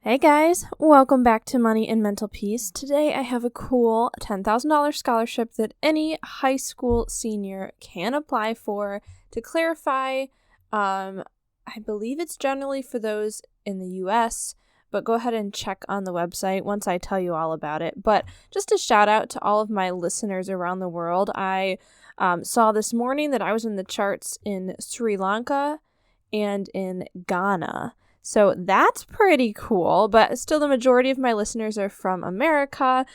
Hey guys, welcome back to Money and Mental Peace. Today I have a cool $10,000 scholarship that any high school senior can apply for. To clarify, I believe it's generally for those in the US, but go ahead and check on the website once I tell you all about it. But just a shout out to all of my listeners around the world. I saw this morning that I was in the charts in Sri Lanka and in Ghana. So that's pretty cool, but still the majority of my listeners are from America.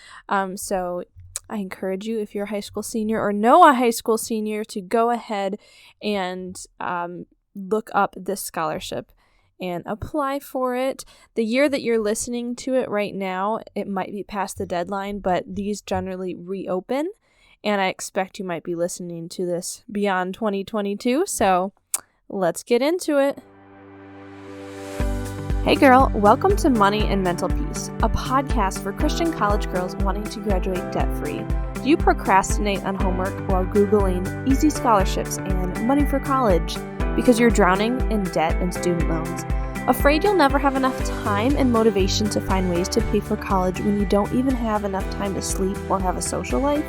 So I encourage you, if you're a high school senior or know a high school senior, to go ahead and look up this scholarship and apply for it. The year that you're listening to it right now, it might be past the deadline, but these generally reopen. And I expect you might be listening to this beyond 2022. So let's get into it. Hey girl, welcome to Money and Mental Peace, a podcast for Christian college girls wanting to graduate debt-free. Do you procrastinate on homework while Googling easy scholarships and money for college because you're drowning in debt and student loans? Afraid you'll never have enough time and motivation to find ways to pay for college when you don't even have enough time to sleep or have a social life?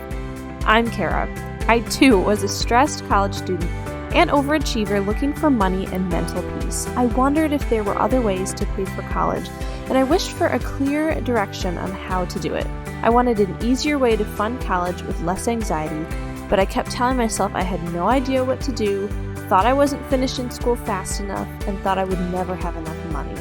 I'm Kara. I too was a stressed college student and overachiever looking for money and mental peace. I wondered if there were other ways to pay for college, and I wished for a clear direction on how to do it. I wanted an easier way to fund college with less anxiety, but I kept telling myself I had no idea what to do, thought I wasn't finishing school fast enough, and thought I would never have enough money.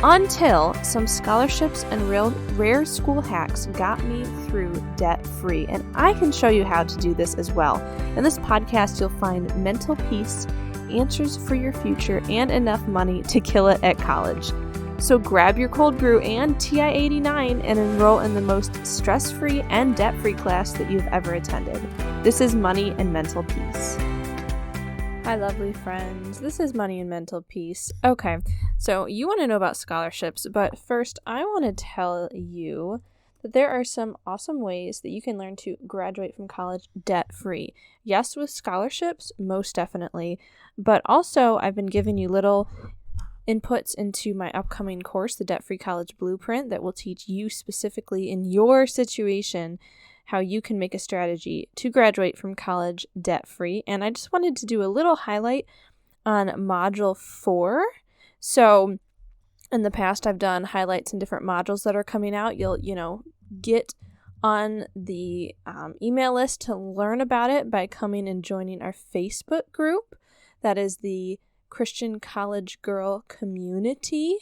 Until some scholarships and rare school hacks got me through debt-free, and I can show you how to do this as well. In this podcast, you'll find mental peace, answers for your future, and enough money to kill it at college. So grab your cold brew and TI-89 and enroll in the most stress-free and debt-free class that you've ever attended. This is Money and Mental Peace. Hi, lovely friends. This is Money and Mental Peace. Okay, so you want to know about scholarships, but first I want to tell you that there are some awesome ways that you can learn to graduate from college debt-free. Yes, with scholarships, most definitely, but also I've been giving you little inputs into my upcoming course, the Debt-Free College Blueprint, that will teach you specifically in your situation how you can make a strategy to graduate from college debt-free. And I just wanted to do a little highlight on Module 4. So in the past, I've done highlights in different modules that are coming out. You'll, get on the email list to learn about it by coming and joining our Facebook group. That is the Christian College Girl Community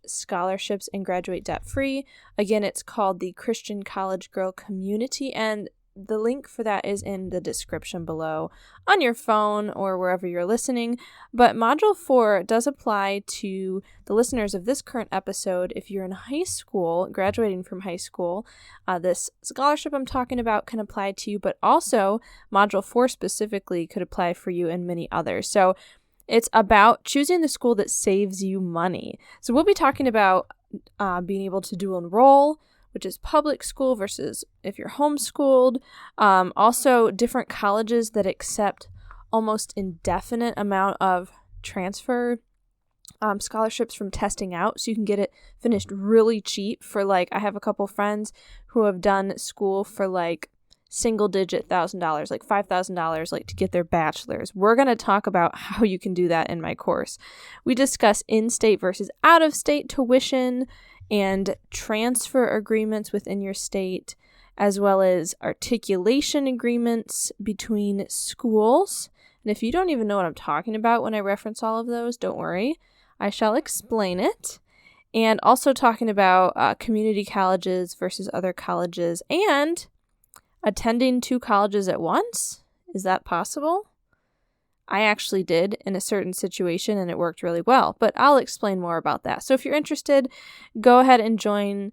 scholarships and graduate debt free. Again, it's called the Christian College Girl Community, and the link for that is in the description below on your phone or wherever you're listening. But Module 4 does apply to the listeners of this current episode. If you're in high school, graduating from high school, this scholarship I'm talking about can apply to you, but also Module 4 specifically could apply for you and many others. So it's about choosing the school that saves you money. So we'll be talking about being able to dual enroll, which is public school versus if you're homeschooled. Also, different colleges that accept almost indefinite amount of transfer scholarships from testing out. So you can get it finished really cheap for I have a couple friends who have done school for single-digit $1,000, like $5,000, to get their bachelor's. We're going to talk about how you can do that in my course. We discuss in-state versus out-of-state tuition and transfer agreements within your state, as well as articulation agreements between schools. And if you don't even know what I'm talking about when I reference all of those, don't worry. I shall explain it. And also talking about community colleges versus other colleges and attending 2 colleges at once? Is that possible? I actually did in a certain situation and it worked really well, but I'll explain more about that. So if you're interested, go ahead and join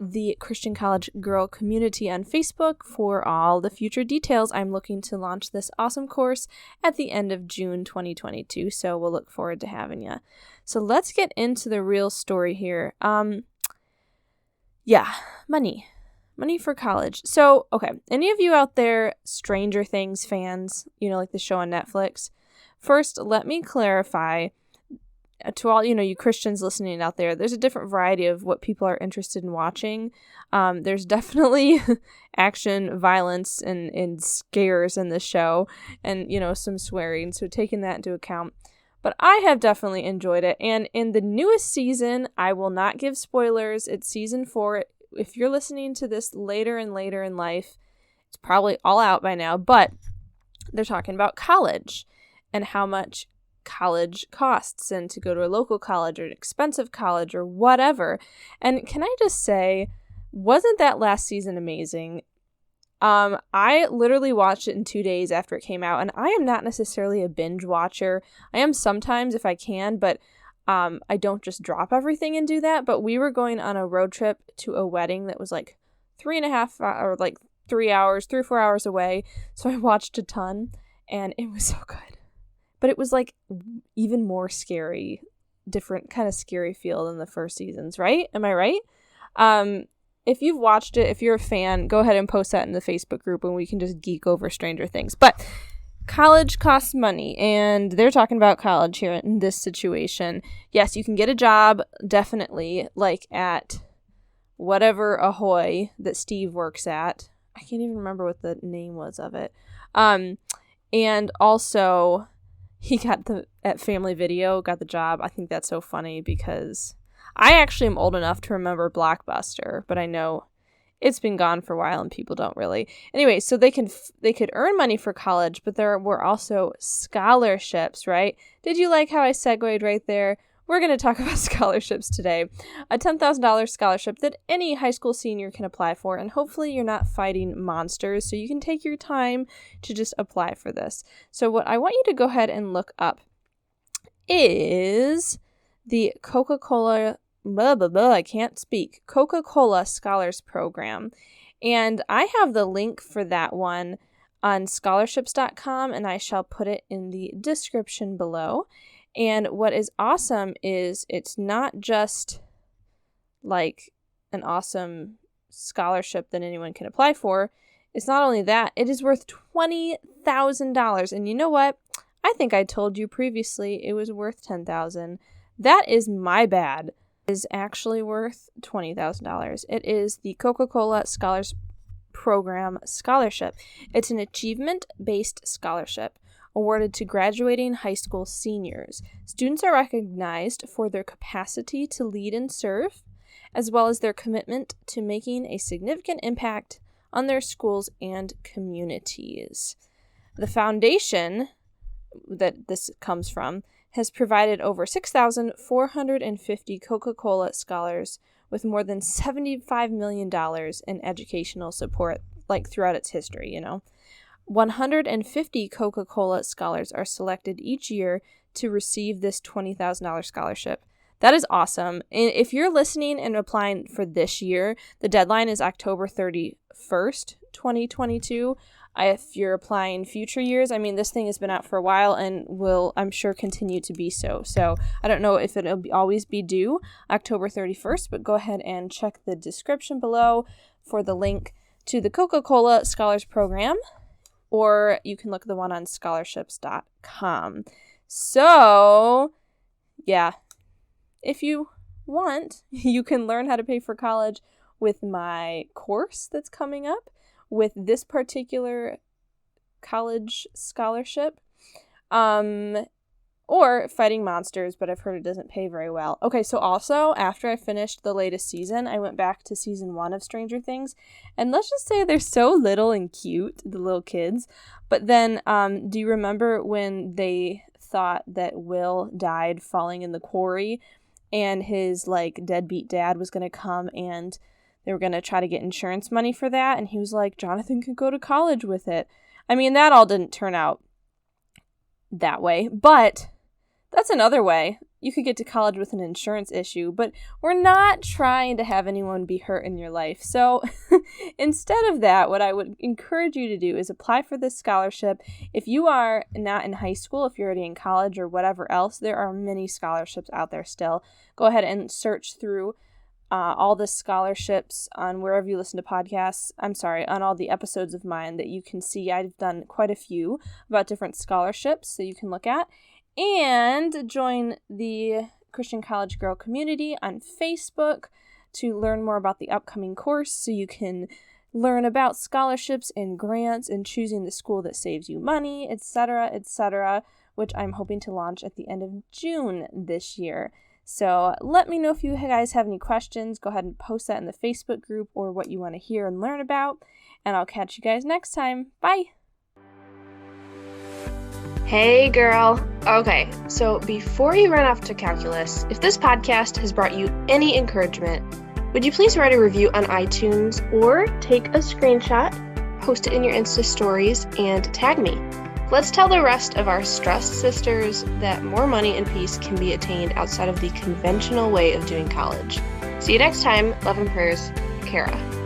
the Christian College Girl Community on Facebook for all the future details. I'm looking to launch this awesome course at the end of June 2022, so we'll look forward to having you. So let's get into the real story here. Money for college. So, okay, any of you out there Stranger Things fans, like the show on Netflix? First, let me clarify to all, you Christians listening out there, there's a different variety of what people are interested in watching. There's definitely action, violence, and scares in this show, and, some swearing. So taking that into account. But I have definitely enjoyed it. And in the newest season, I will not give spoilers. It's season 4. If you're listening to this later and later in life, it's probably all out by now. But they're talking about college and how much college costs, and to go to a local college or an expensive college or whatever. And can I just say, wasn't that last season amazing? I literally watched it in 2 days after it came out, and I am not necessarily a binge watcher. I am sometimes if I can, but I don't just drop everything and do that. But we were going on a road trip to a wedding that was like 3.5 or like 3 hours, 3 or 4 hours away. So I watched a ton, and it was so good. But it was like even more scary, different kind of scary feel than the first seasons, right? Am I right? If you've watched it, if you're a fan, go ahead and post that in the Facebook group and we can just geek over Stranger Things. But college costs money, and they're talking about college here in this situation. Yes, you can get a job, definitely, like at whatever Ahoy that Steve works at. I can't even remember what the name was of it. And also, he got at Family Video, got the job. I think that's so funny because I actually am old enough to remember Blockbuster, but I know it's been gone for a while and people don't really. Anyway, so they could earn money for college, but there were also scholarships, right? Did you like how I segued right there? We're going to talk about scholarships today. A $10,000 scholarship that any high school senior can apply for, and hopefully you're not fighting monsters, so you can take your time to just apply for this. So what I want you to go ahead and look up is the Coca-Cola Scholars Program. And I have the link for that one on scholarships.com, and I shall put it in the description below. And what is awesome is it's not just like an awesome scholarship that anyone can apply for. It's not only that, it is worth $20,000. And you know what? I think I told you previously it was worth $10,000. That is my bad. It is actually worth $20,000. It is the Coca-Cola Scholars Program Scholarship. It's an achievement-based scholarship awarded to graduating high school seniors. Students are recognized for their capacity to lead and serve, as well as their commitment to making a significant impact on their schools and communities. The foundation that this comes from has provided over 6,450 Coca-Cola scholars with more than $75 million in educational support, like throughout its history, 150 Coca-Cola scholars are selected each year to receive this $20,000 scholarship. That is awesome. And if you're listening and applying for this year, the deadline is October 31st, 2022. If you're applying future years, this thing has been out for a while and will, I'm sure, continue to be so. So I don't know if it'll always be due October 31st, but go ahead and check the description below for the link to the Coca-Cola Scholars Program, or you can look at the one on scholarships.com. So, yeah, if you want, you can learn how to pay for college with my course that's coming up with this particular college scholarship, or fighting monsters, but I've heard it doesn't pay very well. Okay, so also, after I finished the latest season, I went back to season 1 of Stranger Things, and let's just say they're so little and cute, the little kids. But then, do you remember when they thought that Will died falling in the quarry, and his, deadbeat dad was going to come and they were going to try to get insurance money for that, and he was like, Jonathan could go to college with it. That all didn't turn out that way, but that's another way. You could get to college with an insurance issue, but we're not trying to have anyone be hurt in your life. So instead of that, what I would encourage you to do is apply for this scholarship. If you are not in high school, if you're already in college or whatever else, there are many scholarships out there still. Go ahead and search through all the scholarships on wherever you listen to podcasts. On all the episodes of mine that you can see. I've done quite a few about different scholarships that you can look at. And join the Christian College Girl community on Facebook to learn more about the upcoming course so you can learn about scholarships and grants and choosing the school that saves you money, etc., which I'm hoping to launch at the end of June this year. So let me know if you guys have any questions. Go ahead and post that in the Facebook group or what you want to hear and learn about. And I'll catch you guys next time. Bye! Hey girl. Okay, so before you run off to calculus, if this podcast has brought you any encouragement, would you please write a review on iTunes or take a screenshot, post it in your Insta stories, and tag me. Let's tell the rest of our stressed sisters that more money and peace can be attained outside of the conventional way of doing college. See you next time. Love and prayers, Kara.